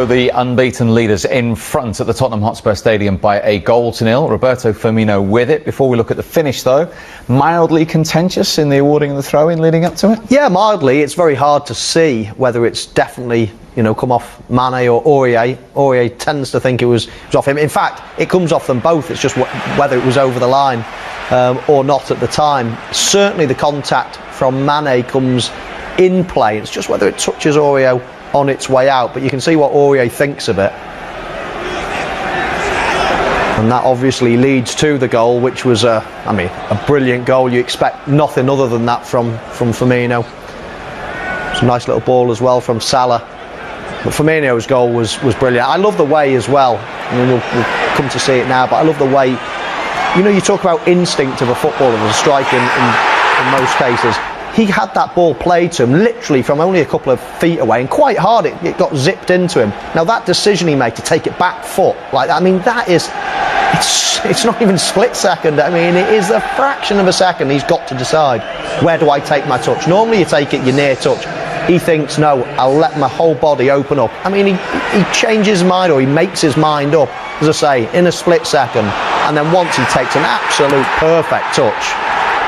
The unbeaten leaders in front at the Tottenham Hotspur Stadium by a 1-0. Roberto Firmino with it. Before we look at the finish, though, mildly contentious in the awarding of the throw-in leading up to it? Yeah, mildly. It's very hard to see whether it's definitely, come off Mane or Aurier. Aurier tends to think it was off him. In fact, it comes off them both. It's just whether it was over the line or not at the time. Certainly the contact from Mane comes in play. It's just whether it touches Aurier on its way out, but you can see what Aurier thinks of it, and that obviously leads to the goal, which was a brilliant goal. You expect nothing other than that from Firmino. It's a nice little ball as well from Salah, but Firmino's goal was brilliant. I love the way as well. We'll come to see it now, but I love the way. You talk about instinct of a footballer as a striker in most cases. He had that ball played to him literally from only a couple of feet away, and quite hard it got zipped into him. Now that decision he made to take it back foot like that, that is, it's not even a split second. It is a fraction of a second. He's got to decide, where do I take my touch? Normally you take it your near touch. He thinks, no, I'll let my whole body open up. He changes his mind, or he makes his mind up, as I say, in a split second, and then once he takes an absolute perfect touch,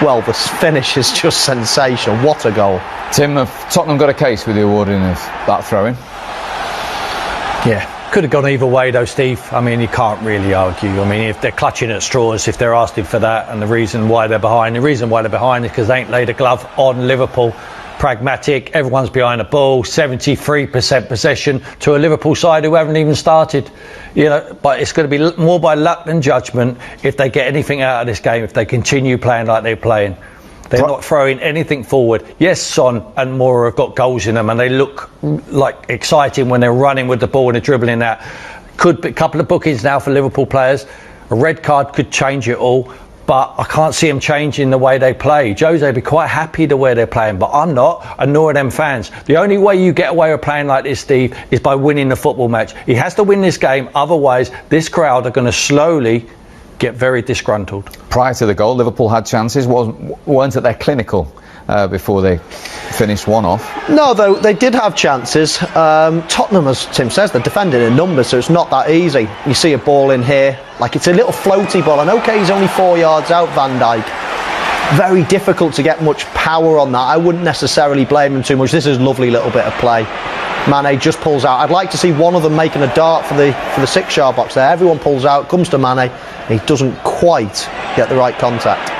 well, the finish is just sensational. What a goal. Tim, have Tottenham got a case with the awarding of that throw-in? Yeah, could have gone either way though, Steve. You can't really argue. If they're clutching at straws, if they're asking for that, and the reason why they're behind is because they ain't laid a glove on Liverpool. Pragmatic, everyone's behind the ball, 73% possession to a Liverpool side who haven't even started. But it's going to be more by luck than judgment if they get anything out of this game, if they continue playing like they're playing. They're not throwing anything forward. Yes, Son and Moura have got goals in them, and they look like exciting when they're running with the ball and they're dribbling that. Could be a couple of bookings now for Liverpool players. A red card could change it all. But I can't see them changing the way they play. Jose would be quite happy the way they're playing, but I'm not, and nor are them fans. The only way you get away with playing like this, Steve, is by winning the football match. He has to win this game, otherwise this crowd are going to slowly get very disgruntled. Prior to the goal, Liverpool had chances. Weren't they clinical before they finished one off? No, though they did have chances. Tottenham, as Tim says, they're defending in numbers, so it's not that easy. You see a ball in here, like it's a little floaty ball, and okay, he's only 4 yards out, Van Dijk. Very difficult to get much power on that. I wouldn't necessarily blame him too much. This is a lovely little bit of play. Mane just pulls out. I'd like to see one of them making a dart for the 6-yard box there. Everyone pulls out, comes to Mane, and he doesn't quite get the right contact.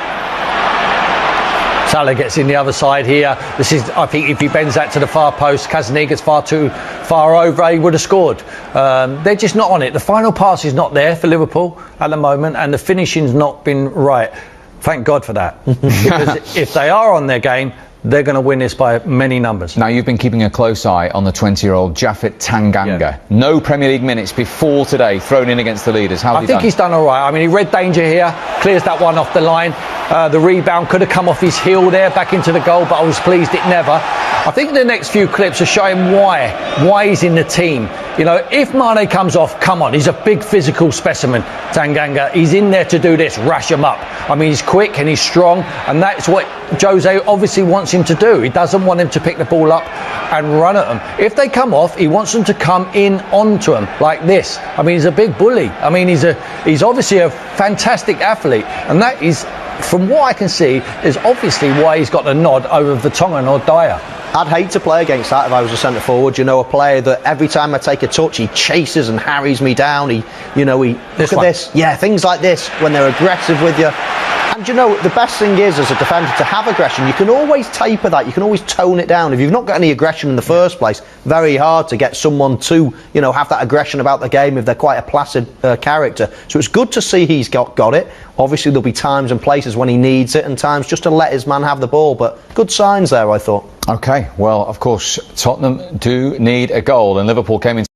Salah gets in the other side here. I think if he bends that to the far post, Kazani gets too far over, he would have scored. They're just not on it. The final pass is not there for Liverpool at the moment, and the finishing's not been right. Thank God for that. Because if they are on their game, they're going to win this by many numbers. Now, you've been keeping a close eye on the 20-year-old Japhet Tanganga. Yeah. No Premier League minutes before today, thrown in against the leaders. I think he's done all right. He read danger here, clears that one off the line. The rebound could have come off his heel there, back into the goal, but I was pleased it never. I think the next few clips are showing why he's in the team. If Mane comes off, come on, he's a big physical specimen, Tanganga. He's in there to do this, rash him up. He's quick and he's strong, and that's what Jose obviously wants him to do. He doesn't want him to pick the ball up and run at them. If they come off, he wants them to come in onto him like this. He's a big bully. He's obviously a fantastic athlete, and that is, from what I can see, is obviously why he's got the nod over Vertonghen or Dyer. I'd hate to play against that if I was a centre forward. A player that every time I take a touch, he chases and harries me down. Look at this. Yeah, things like this, when they're aggressive with you. And the best thing is, as a defender, to have aggression. You can always taper that. You can always tone it down. If you've not got any aggression in the first place, very hard to get someone to, have that aggression about the game if they're quite a placid character. So it's good to see he's got it. Obviously, there'll be times and places when he needs it, and times just to let his man have the ball. But good signs there, I thought. OK, well, of course, Tottenham do need a goal, and Liverpool came in